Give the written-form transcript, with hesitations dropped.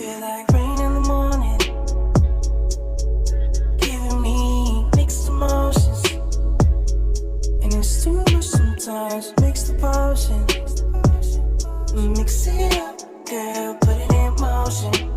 feel like rain in the morning, giving me mixed emotions, and it's too much sometimes. Mix the potion, mix it up, girl, put it in motion.